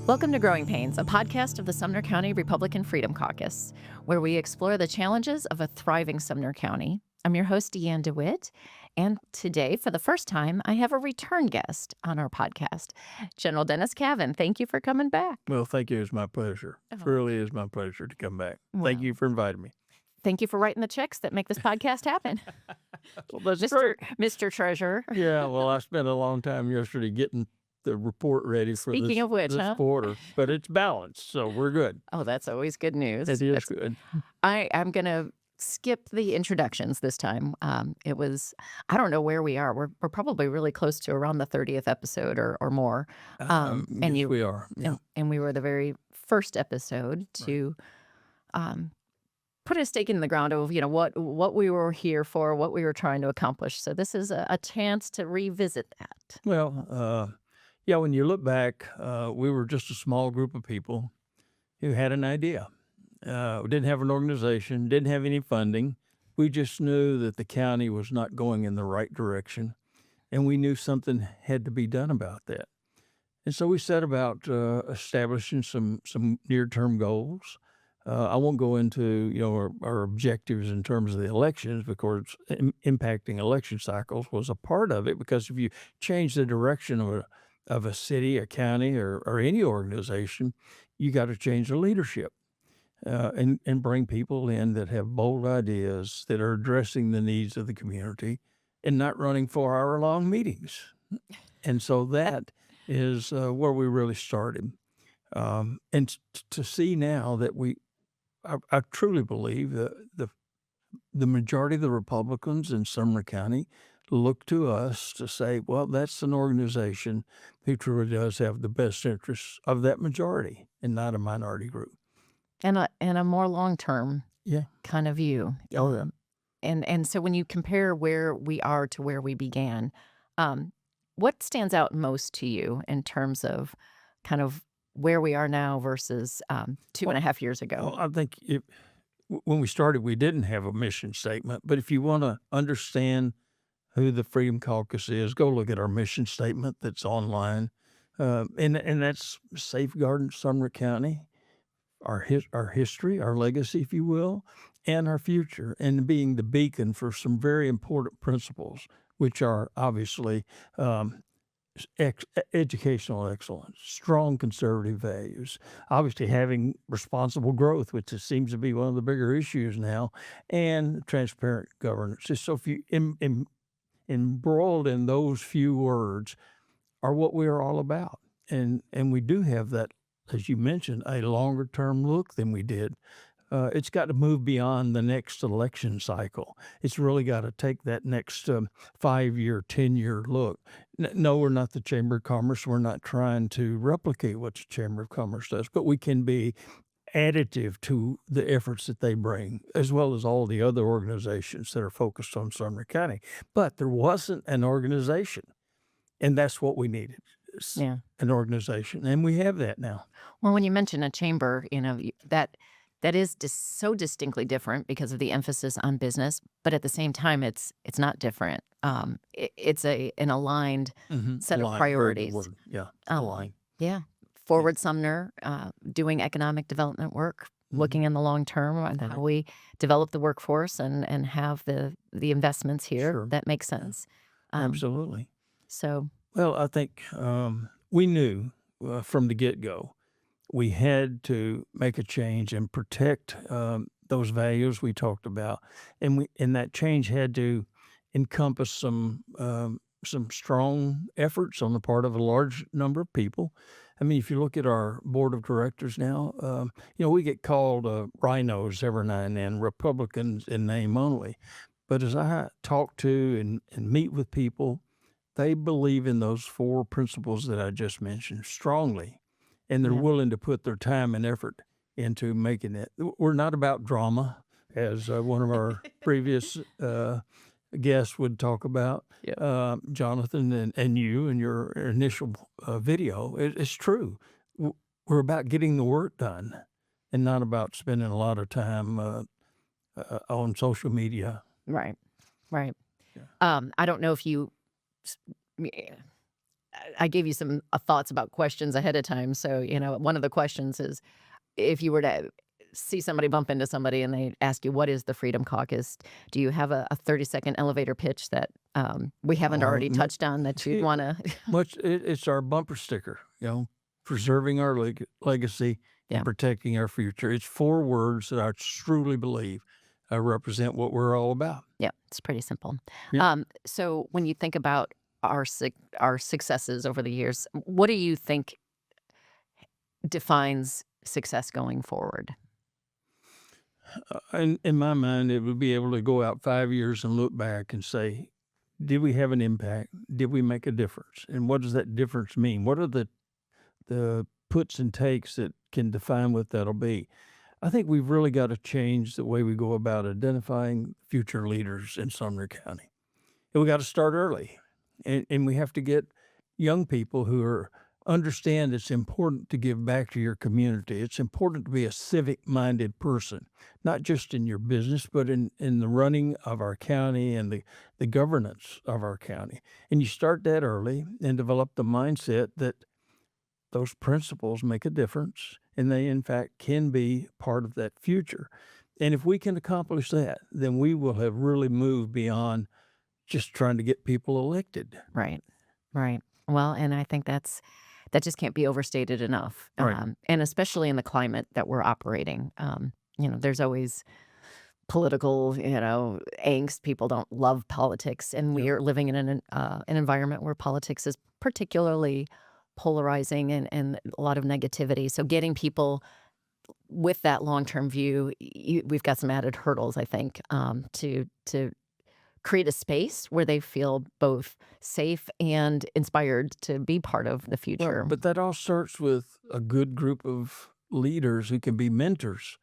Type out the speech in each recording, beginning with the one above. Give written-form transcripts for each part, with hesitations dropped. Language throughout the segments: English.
Welcome to Growing Pains, a podcast of the Sumner County Republican Freedom Caucus, where we explore the challenges of a thriving Sumner County. I'm your host, Deanne DeWitt, and today, for the first time, I have a return guest on our podcast, General Dennis Cavin. Thank you for coming back. Well, thank you. It's my pleasure. It really is my pleasure to come back. Thank you for inviting me. Thank you for writing the checks that make this podcast happen. Well, that's Mr. Treasurer. Yeah, well, I spent a long time yesterday getting the report ready for Speaking of which, this quarter, but it's balanced, so we're good. Oh, that's always good news. It is good. I'm going to skip the introductions this time. It was, I don't know where we are. We're probably really close to around the 30th episode or more. Yes, we are. Yeah. And we were the very first episode to put a stake in the ground of, what we were here for, what we were trying to accomplish. So this is a chance to revisit that. Well, yeah, when you look back, we were just a small group of people who had an idea. We didn't have an organization, didn't have any funding. We just knew that the county was not going in the right direction, and we knew something had to be done about that. And so we set about establishing some near-term goals. I won't go into our objectives in terms of the elections, because impacting election cycles was a part of it. Because if you change the direction of a city, a county, or any organization, you got to change the leadership and bring people in that have bold ideas that are addressing the needs of the community and not running 4-hour-long meetings. And so that is where we really started. And to see now that I truly believe that the majority of the Republicans in Sumner County look to us to say, well, that's an organization who truly does have the best interests of that majority and not a minority group. And a more long-term kind of view. Oh, yeah. And so when you compare where we are to where we began, what stands out most to you in terms of kind of where we are now versus 2.5 years ago? Well, I think when we started, we didn't have a mission statement. But if you want to understand who the Freedom Caucus is, go look at our mission statement that's online. And that's safeguarding Sumner County, our history, our legacy, if you will, and our future, and being the beacon for some very important principles, which are obviously educational excellence, strong conservative values, obviously having responsible growth, which seems to be one of the bigger issues now, and transparent governance. So if you embroiled in those few words are what we are all about. And we do have that, as you mentioned, a longer term look than we did. It's got to move beyond the next election cycle. It's really got to take that next 5-year, 10-year look. No, we're not the Chamber of Commerce. We're not trying to replicate what the Chamber of Commerce does, but we can be additive to the efforts that they bring, as well as all the other organizations that are focused on Sumner County. But there wasn't an organization, and that's what we needed. An organization, and we have that now. Well, when you mention a chamber, that is just so distinctly different because of the emphasis on business, but at the same time, it's not different. It's an aligned set of priorities. Yeah, aligned. Yeah. Forward Sumner, doing economic development work, looking in the long term on how we develop the workforce and have the investments here that make sense. Absolutely. So, well, I think we knew from the get-go we had to make a change and protect those values we talked about, and that change had to encompass some strong efforts on the part of a large number of people. I mean, if you look at our board of directors now, we get called rhinos every now and then, Republicans in name only. But as I talk to and meet with people, they believe in those 4 principles that I just mentioned strongly, and they're willing to put their time and effort into making it. We're not about drama, as one of our previous guests would talk about, Jonathan and you and your initial video. It's true. We're about getting the work done and not about spending a lot of time on social media. Right. I don't know if you I gave you some thoughts about questions ahead of time. So, one of the questions is if you were to see somebody bump into somebody and they ask you, what is the Freedom Caucus? Do you have a 30-second elevator pitch that we haven't already touched on that you'd it, want to? it's our bumper sticker, preserving our legacy Yeah. and protecting our future. It's 4 words that I truly believe represent what we're all about. Yeah, it's pretty simple. Yeah. So when you think about our successes over the years, what do you think defines success going forward? In my mind, it would be able to go out 5 years and look back and say, did we have an impact? Did we make a difference? And what does that difference mean? What are the puts and takes that can define what that'll be? I think we've really got to change the way we go about identifying future leaders in Sumner County. And we got to start early. And we have to get young people who understand it's important to give back to your community. It's important to be a civic-minded person, not just in your business, but in the running of our county and the governance of our county. And you start that early and develop the mindset that those principles make a difference, and they, in fact, can be part of that future. And if we can accomplish that, then we will have really moved beyond just trying to get people elected. Right. Right. Well, and I think that just can't be overstated enough. Right. And especially in the climate that we're operating. There's always political, angst. People don't love politics, and we are living in an environment where politics is particularly polarizing and a lot of negativity. So getting people with that long-term view, we've got some added hurdles, I think, to create a space where they feel both safe and inspired to be part of the future. But that all starts with a good group of leaders who can be mentors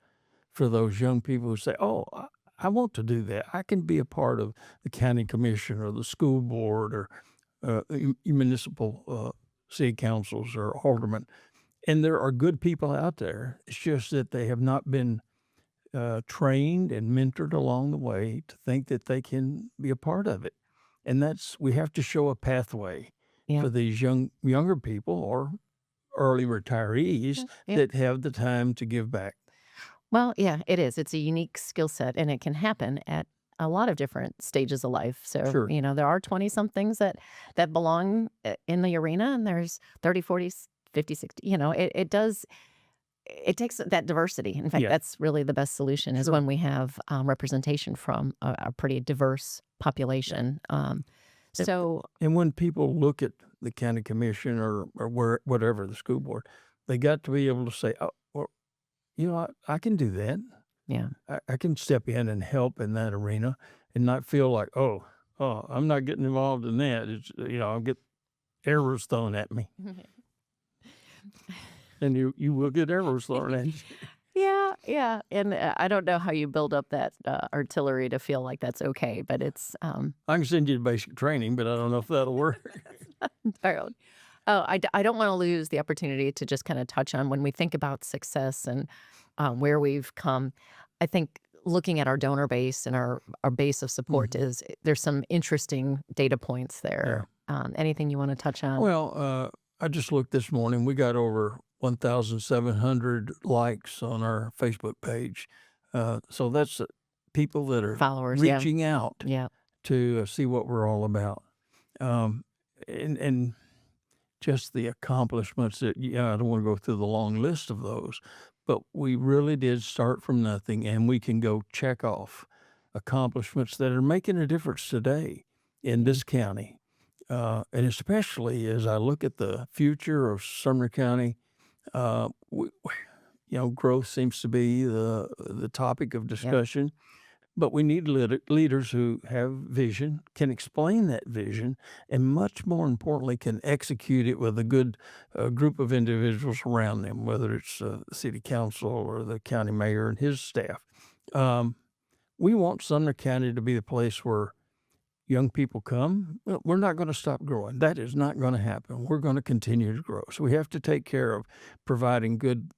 for those young people who say, oh, I want to do that. I can be a part of the county commission or the school board or municipal city councils or aldermen. And there are good people out there. It's just that they have not been trained and mentored along the way to think that they can be a part of it. And we have to show a pathway for these younger people or early retirees that have the time to give back. Well, yeah, it is. It's a unique skill set, and it can happen at a lot of different stages of life. So, Sure. There are 20-somethings that belong in the arena, and there's 30, 40, 50, 60, it takes that diversity. In fact, Yeah. that's really the best solution is Sure. when we have representation from a pretty diverse population. So, And when people look at the county commission or whatever, the school board, they got to be able to say, oh, well, I can do that. yeah. I can step in and help in that arena and not feel like, oh, I'm not getting involved in that. It's, I'll get arrows thrown at me. And you will get arrows thrown at you. Yeah. And I don't know how you build up that artillery to feel like that's okay, but it's I can send you to basic training, but I don't know if that'll work. entirely. Oh, I don't want to lose the opportunity to just kind of touch on when we think about success and where we've come. I think looking at our donor base and our base of support there's some interesting data points there. Anything you want to touch on? Well, I just looked this morning. We got over 1,700 likes on our Facebook page. So that's people that are Followers, reaching out yeah. to see what we're all about. And just the accomplishments that, I don't want to go through the long list of those, but we really did start from nothing, and we can go check off accomplishments that are making a difference today in this county. And especially as I look at the future of Sumner County, growth seems to be the topic of discussion. But we need leaders who have vision, can explain that vision, and much more importantly, can execute it with a good group of individuals around them, whether it's the city council or the county mayor and his staff. We want Sumner County to be the place where young people come. Well, we're not going to stop growing. That is not going to happen. We're going to continue to grow. So we have to take care of providing good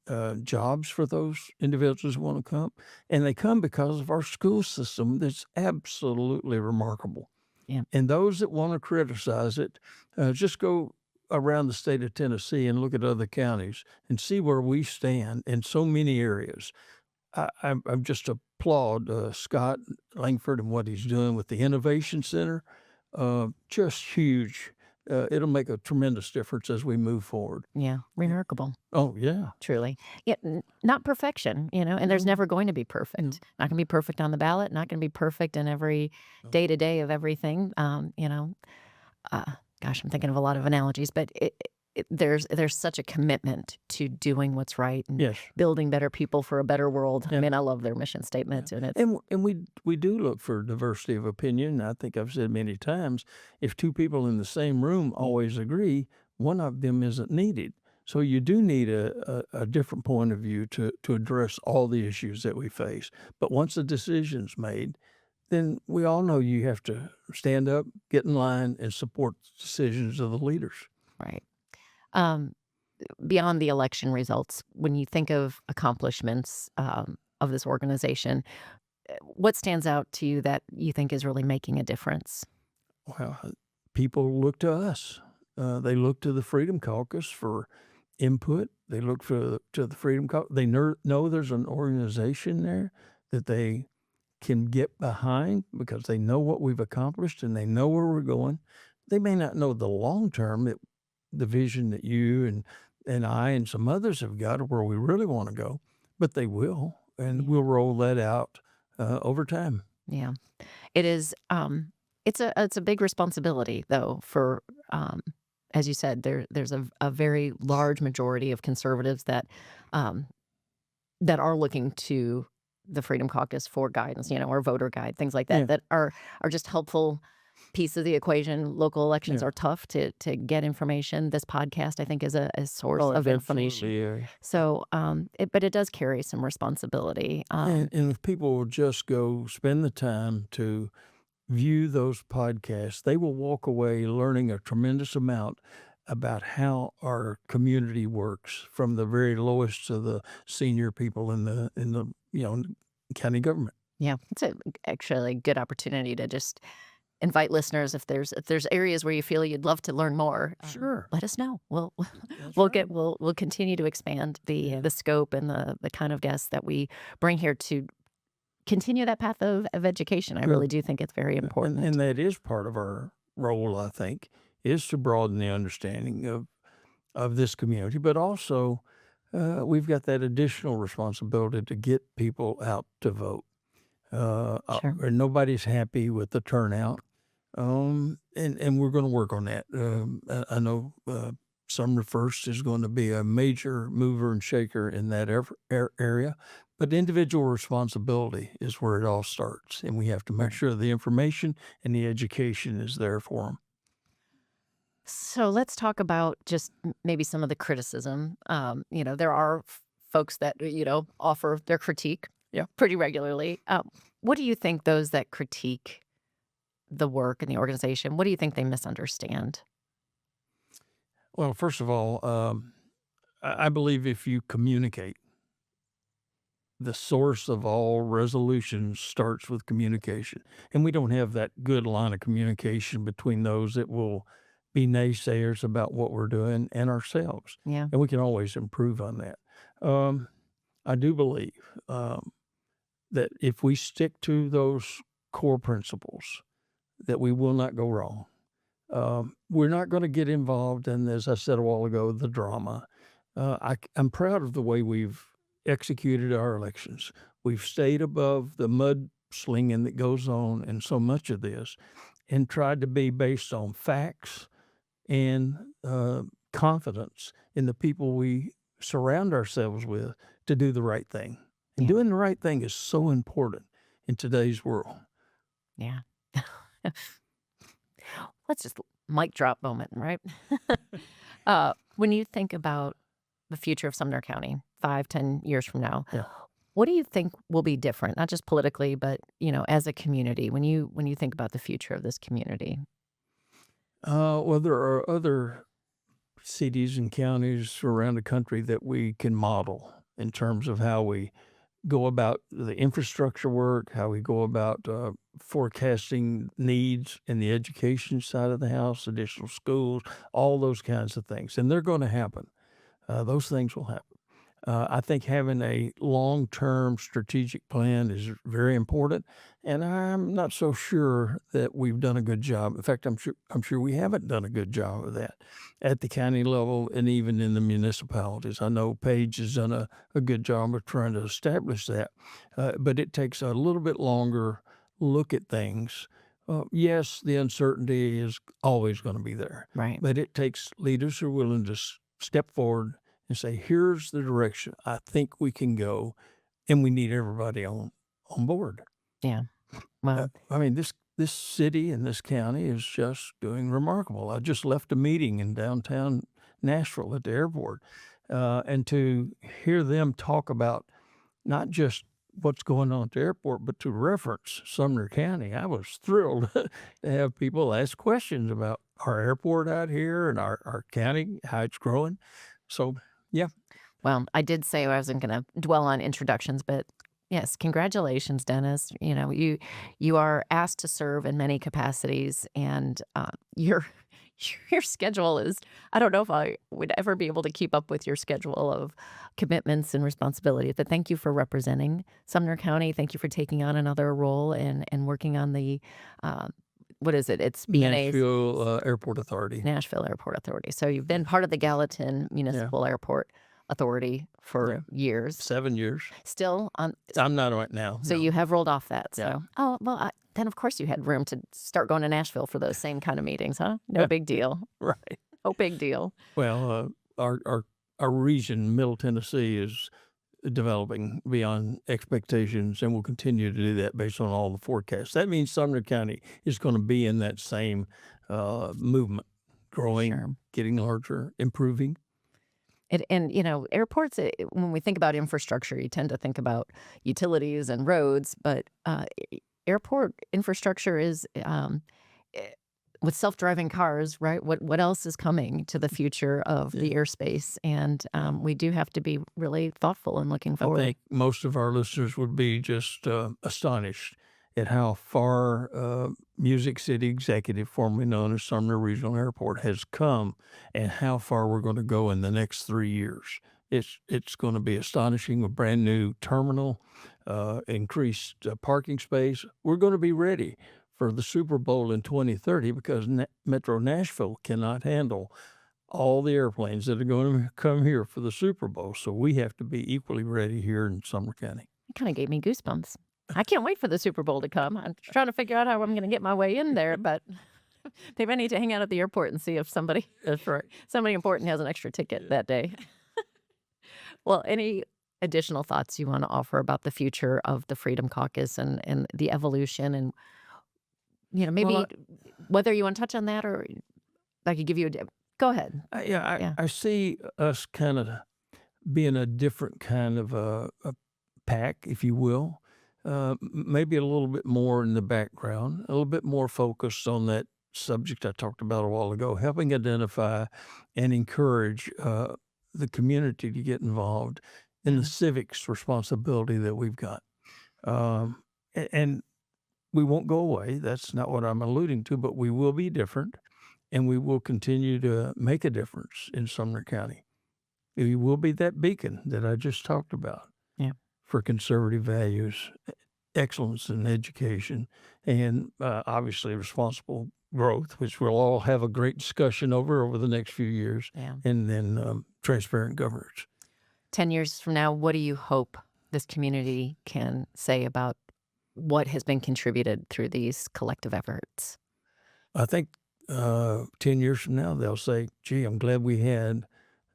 jobs for those individuals who want to come. And they come because of our school system that's absolutely remarkable. Yeah. And those that want to criticize it, just go around the state of Tennessee and look at other counties and see where we stand in so many areas. I'm just applaud Scott Langford and what he's doing with the Innovation Center. Just huge. It'll make a tremendous difference as we move forward. Yeah, remarkable, Oh, yeah. truly. Yeah, not perfection, and there's No, never going to be no, perfect. Not going to be perfect on the ballot, not going to be perfect in every no. day to day of everything. Uh, gosh, I'm thinking of a lot of analogies, but there's such a commitment to doing what's right and Yes. building better people for a better world. I Yeah. mean, I love their mission Yeah. statement, and it's And we do look for diversity of opinion. I think I've said many times, if two people in the same room always agree, one of them isn't needed. So you do need a different point of view to address all the issues that we face. But once a decision's made, then we all know you have to stand up, get in line, and support the decisions of the leaders. right. Um, Beyond the election results, when you think of accomplishments of this organization, what stands out to you that you think is really making a difference? Well, people look to us. They look to the Freedom Caucus for input. They look to the Freedom Caucus. They know there's an organization there that they can get behind because they know what we've accomplished and they know where we're going. They may not know the long term, the vision that you and I and some others have got of where we really want to go, but they will, and Yeah. we'll roll that out over time. Yeah, it is. It's a big responsibility, though. For as you said, there's a very large majority of conservatives um, that are looking to the Freedom Caucus for guidance, or voter guide, things like that, Yeah, that are just helpful piece of the equation. Local elections yeah. are tough to get information. This podcast, I think, is a source Oh, of information. absolutely. So, but it does carry some responsibility. And if people will just go spend the time to view those podcasts, they will walk away learning a tremendous amount about how our community works, from the very lowest to the senior people in the county government. Yeah, it's actually a good opportunity to just invite listeners if there's areas where you feel you'd love to learn more. Sure, Let us know. We'll that's we'll right. get we'll continue to expand the Yeah, the scope and the kind of guests that we bring here to continue that path of education. I really sure. do think it's very Yeah, and important. that is part of our role, I think, is to broaden the understanding of this community, but also we've got that additional responsibility to get people out to vote. Sure. And nobody's happy with the turnout, and we're going to work on that. I know Sumner First is going to be a major mover and shaker in that area, but individual responsibility is where it all starts, and we have to make sure the information and the education is there for them. So let's talk about just maybe some of the criticism. There are folks that offer their critique, Yeah. pretty regularly. What do you think those that critique the work and the organization? What do you think they misunderstand? Well, first of all, I believe if you communicate, the source of all resolution starts with communication. And we don't have that good line of communication between those that will be naysayers about what we're doing and ourselves. Yeah. And we can always improve on that. Um, I do believe that if we stick to those core principles, that we will not go wrong. We're not going to get involved in, as I said a while ago, the drama. I'm proud of the way we've executed our elections. We've stayed above the mudslinging that goes on in so much of this and tried to be based on facts and confidence in the people we surround ourselves with to do the right thing. And Yeah. doing the right thing is so important in today's world. Yeah. Let's just mic drop moment, right? When you think about the future of Sumner County 5, 10 years from now, Yeah. what do you think will be different, not just politically, but as a community, when you think about the future of this community? Well, there are other cities and counties around the country that we can model in terms of how we go about the infrastructure work, how we go about forecasting needs in the education side of the house, additional schools, all those kinds of things. And they're going to happen. Those things will happen. I think having a long-term strategic plan is very important, and I'm not so sure that we've done a good job. In fact, I'm sure we haven't done a good job of that at the county level and even in the municipalities. I know Paige has done a good job of trying to establish that, but it takes a little bit longer look at things. Yes, the uncertainty is always going to be there, Right. but it takes leaders who are willing to step forward and say, here's the direction I think we can go, and we need everybody on board. Yeah. Well, I mean, this city and this county is just doing remarkable. I just left a meeting in downtown Nashville at the airport, and to hear them talk about not just what's going on at the airport, but to reference Sumner County, I was thrilled to have people ask questions about our airport out here and our county, how it's growing. So, yeah. well, I did say I wasn't going to dwell on introductions, but yes, congratulations, Dennis. You are asked to serve in many capacities, and your your schedule is. I don't know if I would ever be able to keep up with your schedule of commitments and responsibilities. But thank you for representing Sumner County. Thank you for taking on another role and working on the. What is it? It's BNA's Nashville Airport Authority. Nashville Airport Authority. So you've been part of the Gallatin Municipal Airport Authority for years. 7 years. Still on. I'm not right now. So no. you have rolled off that. So Yeah. oh well, then of course you had room to start going to Nashville for those same kind of meetings, huh? No big deal. Right. No big deal. Well, our region, Middle Tennessee, is developing beyond expectations, and will continue to do that based on all the forecasts. That means Sumner County is going to be in that same movement, growing, Sure. getting larger, improving. And airports. When we think about infrastructure, you tend to think about utilities and roads, but airport infrastructure is. With self-driving cars, right? What else is coming to the future of the airspace? And we do have to be really thoughtful and looking I forward. think most of our listeners would be just astonished at how far Music City Executive, formerly known as Sumner Regional Airport, has come, and how far we're going to go in the next 3 years. It's going to be astonishing. A brand new terminal, increased parking space. We're going to be ready for the Super Bowl in 2030 because Metro Nashville cannot handle all the airplanes that are going to come here for the Super Bowl. So we have to be equally ready here in Sumner County. It kind of gave me goosebumps. I can't wait for the Super Bowl to come. I'm trying to figure out how I'm going to get my way in there, but maybe I need to hang out at the airport and see if somebody That's right. important has an extra ticket that day. Well, any additional thoughts you want to offer about the future of the Freedom Caucus and the evolution and maybe Well, whether you want to touch on that or I could give you go ahead. Yeah. I see us kind of being a different kind of a pack, if you will. Maybe a little bit more in the background, a little bit more focused on that subject I talked about a while ago, helping identify and encourage the community to get involved in the civics responsibility that we've got. And we won't go away. That's not what I'm alluding to, but we will be different, and we will continue to make a difference in Sumner County. We will be that beacon that I just talked about. Yeah. For conservative values, excellence in education, and obviously responsible growth, which we'll all have a great discussion over the next few years, Yeah. and then transparent governance. 10 years from now, what do you hope this community can say about what has been contributed through these collective efforts? I think 10 years from now, they'll say, gee, I'm glad we had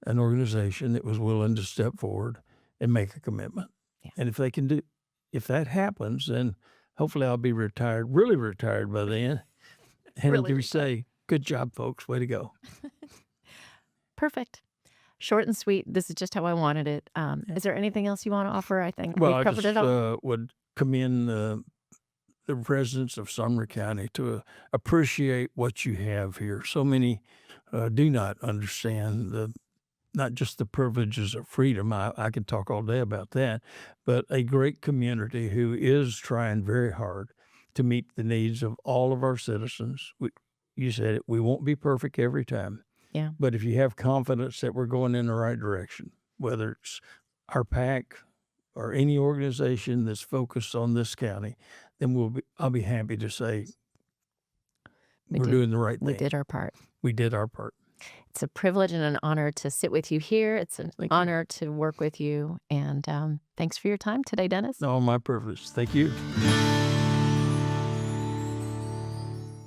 an organization that was willing to step forward and make a commitment. Yeah. And if that happens, then hopefully I'll be really retired by then. And Really we say, good job, folks. Way to go. Perfect. Short and sweet. This is just how I wanted it. Is there anything else you want to offer? I think Well, we've I covered just it all. would commend the residents of Sumner County to appreciate what you have here. So many do not understand the not just the privileges of freedom. I could talk all day about that, but a great community who is trying very hard to meet the needs of all of our citizens. You said it, we won't be perfect every time. Yeah. But if you have confidence that we're going in the right direction, whether it's our PAC or any organization that's focused on this county, then I'll be happy to say we're doing the right thing. We did our part. We did our part. It's a privilege and an honor to sit with you here. It's an Thank you. honor to work with you. And thanks for your time today, Dennis. No, my privilege. Thank you.